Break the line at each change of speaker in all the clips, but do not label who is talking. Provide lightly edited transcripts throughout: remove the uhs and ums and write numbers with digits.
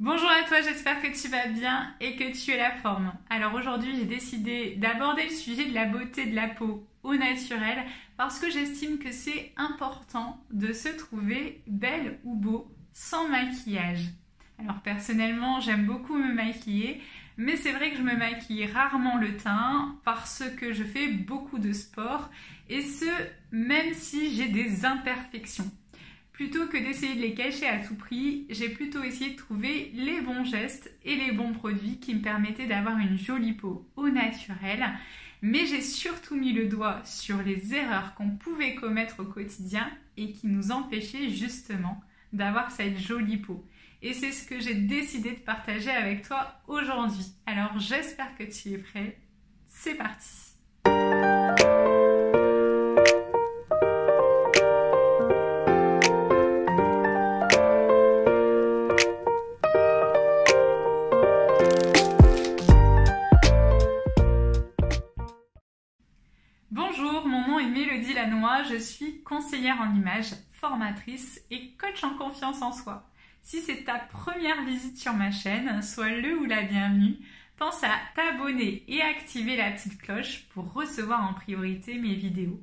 Bonjour à toi, j'espère que tu vas bien et que tu es la forme. Alors aujourd'hui, j'ai décidé d'aborder le sujet de la beauté de la peau au naturel parce que j'estime que c'est important de se trouver belle ou beau sans maquillage. Alors personnellement, j'aime beaucoup me maquiller, mais c'est vrai que je me maquille rarement le teint parce que je fais beaucoup de sport et ce, même si j'ai des imperfections. Plutôt que d'essayer de les cacher à tout prix, j'ai plutôt essayé de trouver les bons gestes et les bons produits qui me permettaient d'avoir une jolie peau au naturel. Mais j'ai surtout mis le doigt sur les erreurs qu'on pouvait commettre au quotidien et qui nous empêchaient justement d'avoir cette jolie peau. Et c'est ce que j'ai décidé de partager avec toi aujourd'hui. Alors j'espère que tu es prêt. C'est parti! Bonjour, mon nom est Mélodie Lannoy, je suis conseillère en images, formatrice et coach en confiance en soi. Si c'est ta première visite sur ma chaîne, sois le ou la bienvenue. Pense à t'abonner et activer la petite cloche pour recevoir en priorité mes vidéos.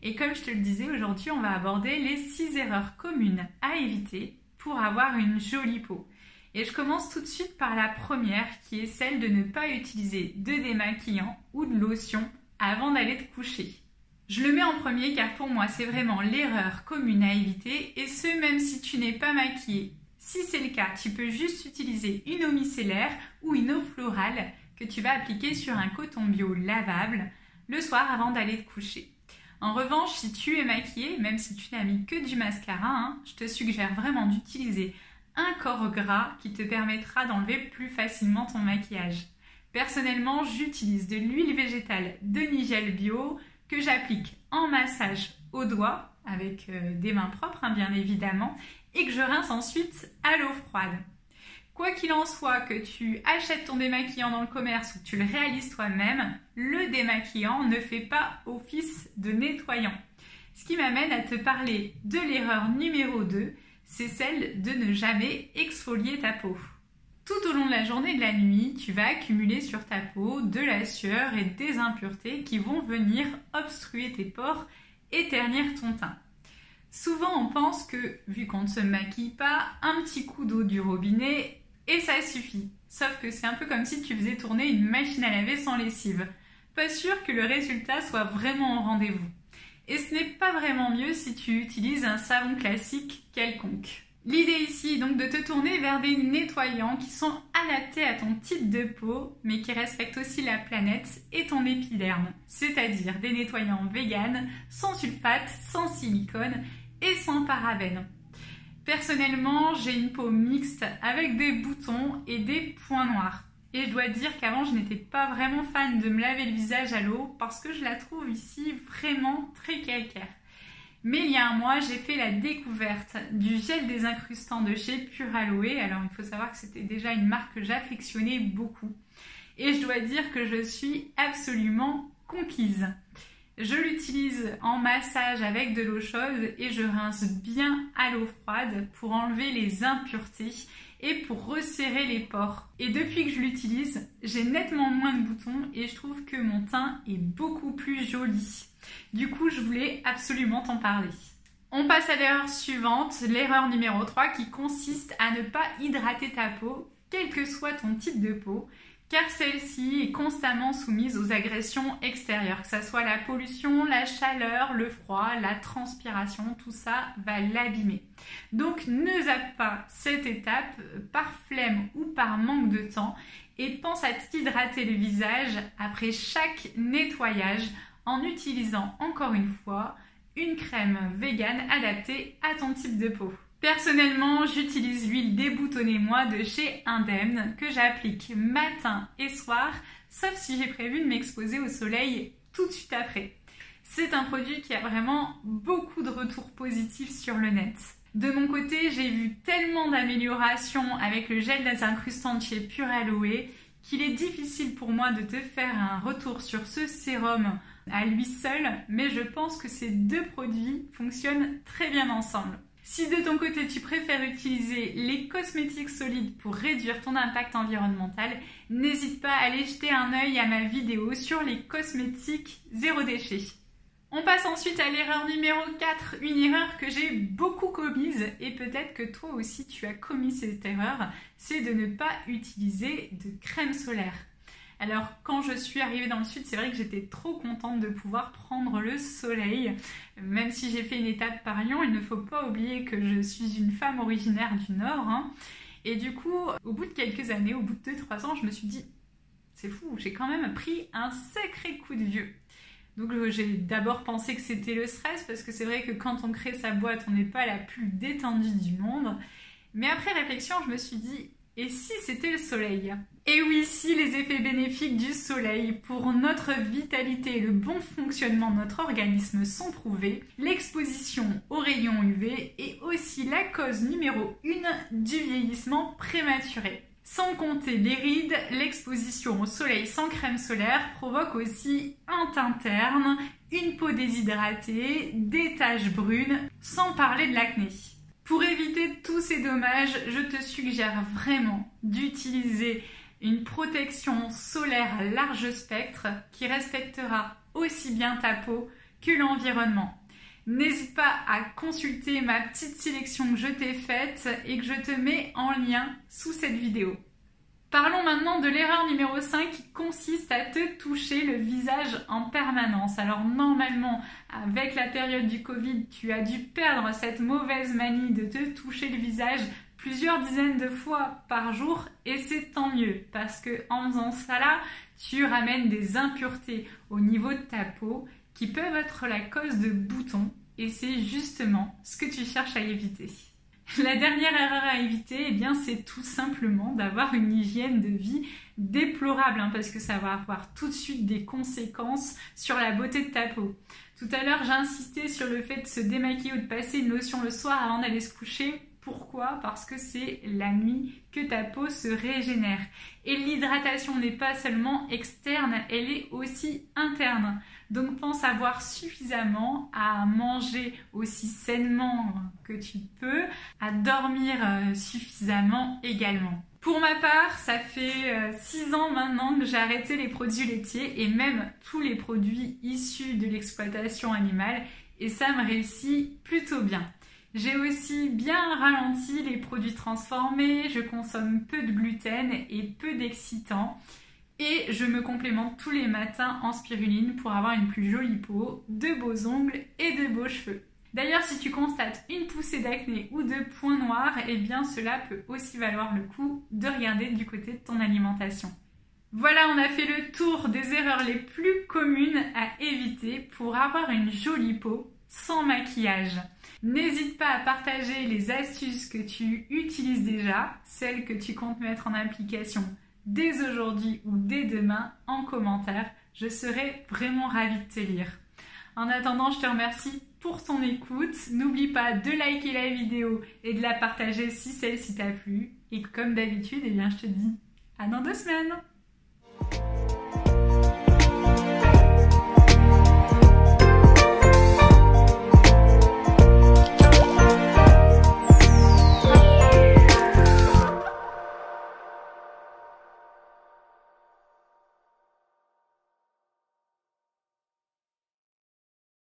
Et comme je te le disais, aujourd'hui on va aborder les 6 erreurs communes à éviter pour avoir une jolie peau. Et je commence tout de suite par la première qui est celle de ne pas utiliser de démaquillant ou de lotion avant d'aller te coucher. Je le mets en premier car pour moi c'est vraiment l'erreur commune à éviter et ce même si tu n'es pas maquillée. Si c'est le cas, tu peux juste utiliser une eau micellaire ou une eau florale que tu vas appliquer sur un coton bio lavable le soir avant d'aller te coucher. En revanche, si tu es maquillée, même si tu n'as mis que du mascara, je te suggère vraiment d'utiliser un corps gras qui te permettra d'enlever plus facilement ton maquillage. Personnellement, j'utilise de l'huile végétale de Nigel Bio que j'applique en massage aux doigts avec des mains propres bien évidemment et que je rince ensuite à l'eau froide. Quoi qu'il en soit, que tu achètes ton démaquillant dans le commerce ou que tu le réalises toi-même, le démaquillant ne fait pas office de nettoyant. Ce qui m'amène à te parler de l'erreur numéro 2, c'est celle de ne jamais exfolier ta peau. Tout au long de la journée et de la nuit, tu vas accumuler sur ta peau de la sueur et des impuretés qui vont venir obstruer tes pores et ternir ton teint. Souvent, on pense que, vu qu'on ne se maquille pas, un petit coup d'eau du robinet et ça suffit. Sauf que c'est un peu comme si tu faisais tourner une machine à laver sans lessive. Pas sûr que le résultat soit vraiment au rendez-vous. Et ce n'est pas vraiment mieux si tu utilises un savon classique quelconque. L'idée ici est donc de te tourner vers des nettoyants qui sont adaptés à ton type de peau, mais qui respectent aussi la planète et ton épiderme, c'est-à-dire des nettoyants véganes, sans sulfate, sans silicone et sans parabènes. Personnellement, j'ai une peau mixte avec des boutons et des points noirs. Et je dois dire qu'avant, je n'étais pas vraiment fan de me laver le visage à l'eau parce que je la trouve ici vraiment très calcaire. Mais il y a un mois, j'ai fait la découverte du gel désincrustant de chez Pure Aloe. Alors, il faut savoir que c'était déjà une marque que j'affectionnais beaucoup. Et je dois dire que je suis absolument conquise. Je l'utilise en massage avec de l'eau chaude et je rince bien à l'eau froide pour enlever les impuretés et pour resserrer les pores. Et depuis que je l'utilise, j'ai nettement moins de boutons et je trouve que mon teint est beaucoup plus joli. Du coup, je voulais absolument t'en parler. On passe à l'erreur suivante, l'erreur numéro 3 qui consiste à ne pas hydrater ta peau, quel que soit ton type de peau, car celle-ci est constamment soumise aux agressions extérieures, que ce soit la pollution, la chaleur, le froid, la transpiration, tout ça va l'abîmer. Donc ne zappe pas cette étape par flemme ou par manque de temps et pense à t'hydrater le visage après chaque nettoyage en utilisant encore une fois une crème végane adaptée à ton type de peau. Personnellement, j'utilise l'huile Déboutonnez-moi de chez Indemne que j'applique matin et soir, sauf si j'ai prévu de m'exposer au soleil tout de suite après. C'est un produit qui a vraiment beaucoup de retours positifs sur le net. De mon côté, j'ai vu tellement d'améliorations avec le gel désincrustant de chez Pure Aloe qu'il est difficile pour moi de te faire un retour sur ce sérum à lui seul, mais je pense que ces deux produits fonctionnent très bien ensemble. Si de ton côté tu préfères utiliser les cosmétiques solides pour réduire ton impact environnemental, n'hésite pas à aller jeter un œil à ma vidéo sur les cosmétiques zéro déchet. On passe ensuite à l'erreur numéro 4, une erreur que j'ai beaucoup commise et peut-être que toi aussi tu as commis cette erreur, c'est de ne pas utiliser de crème solaire. Alors quand je suis arrivée dans le sud, c'est vrai que j'étais trop contente de pouvoir prendre le soleil. Même si j'ai fait une étape par Lyon, il ne faut pas oublier que je suis une femme originaire du Nord. Et du coup, au bout de quelques années, au bout de 2-3 ans, je me suis dit, c'est fou, j'ai quand même pris un sacré coup de vieux. Donc j'ai d'abord pensé que c'était le stress, parce que c'est vrai que quand on crée sa boîte, on n'est pas la plus détendue du monde. Mais après réflexion, je me suis dit, et si c'était le soleil? Et oui, si les effets bénéfiques du soleil pour notre vitalité et le bon fonctionnement de notre organisme sont prouvés, l'exposition aux rayons UV est aussi la cause numéro 1 du vieillissement prématuré. Sans compter les rides, l'exposition au soleil sans crème solaire provoque aussi un teint terne, une peau déshydratée, des taches brunes, sans parler de l'acné. Pour éviter tous ces dommages, je te suggère vraiment d'utiliser une protection solaire à large spectre qui respectera aussi bien ta peau que l'environnement. N'hésite pas à consulter ma petite sélection que je t'ai faite et que je te mets en lien sous cette vidéo. Parlons maintenant de l'erreur numéro 5 qui consiste à te toucher le visage en permanence. Alors normalement, avec la période du Covid, tu as dû perdre cette mauvaise manie de te toucher le visage plusieurs dizaines de fois par jour et c'est tant mieux parce que en faisant ça là, tu ramènes des impuretés au niveau de ta peau qui peuvent être la cause de boutons et c'est justement ce que tu cherches à éviter. La dernière erreur à éviter, eh bien, c'est tout simplement d'avoir une hygiène de vie déplorable parce que ça va avoir tout de suite des conséquences sur la beauté de ta peau. Tout à l'heure, j'ai insisté sur le fait de se démaquiller ou de passer une lotion le soir avant d'aller se coucher. Pourquoi? Parce que c'est la nuit que ta peau se régénère. Et l'hydratation n'est pas seulement externe, elle est aussi interne. Donc pense à boire suffisamment, à manger aussi sainement que tu peux, à dormir suffisamment également. Pour ma part, ça fait 6 ans maintenant que j'ai arrêté les produits laitiers et même tous les produits issus de l'exploitation animale et ça me réussit plutôt bien. J'ai aussi bien ralenti les produits transformés, je consomme peu de gluten et peu d'excitants. Et je me complémente tous les matins en spiruline pour avoir une plus jolie peau, de beaux ongles et de beaux cheveux. D'ailleurs, si tu constates une poussée d'acné ou de points noirs, eh bien cela peut aussi valoir le coup de regarder du côté de ton alimentation. Voilà, on a fait le tour des erreurs les plus communes à éviter pour avoir une jolie peau sans maquillage. N'hésite pas à partager les astuces que tu utilises déjà, celles que tu comptes mettre en application dès aujourd'hui ou dès demain en commentaire. Je serai vraiment ravie de te lire. En attendant, je te remercie pour ton écoute. N'oublie pas de liker la vidéo et de la partager si celle-ci t'a plu. Et comme d'habitude, eh bien, je te dis à dans 2 semaines.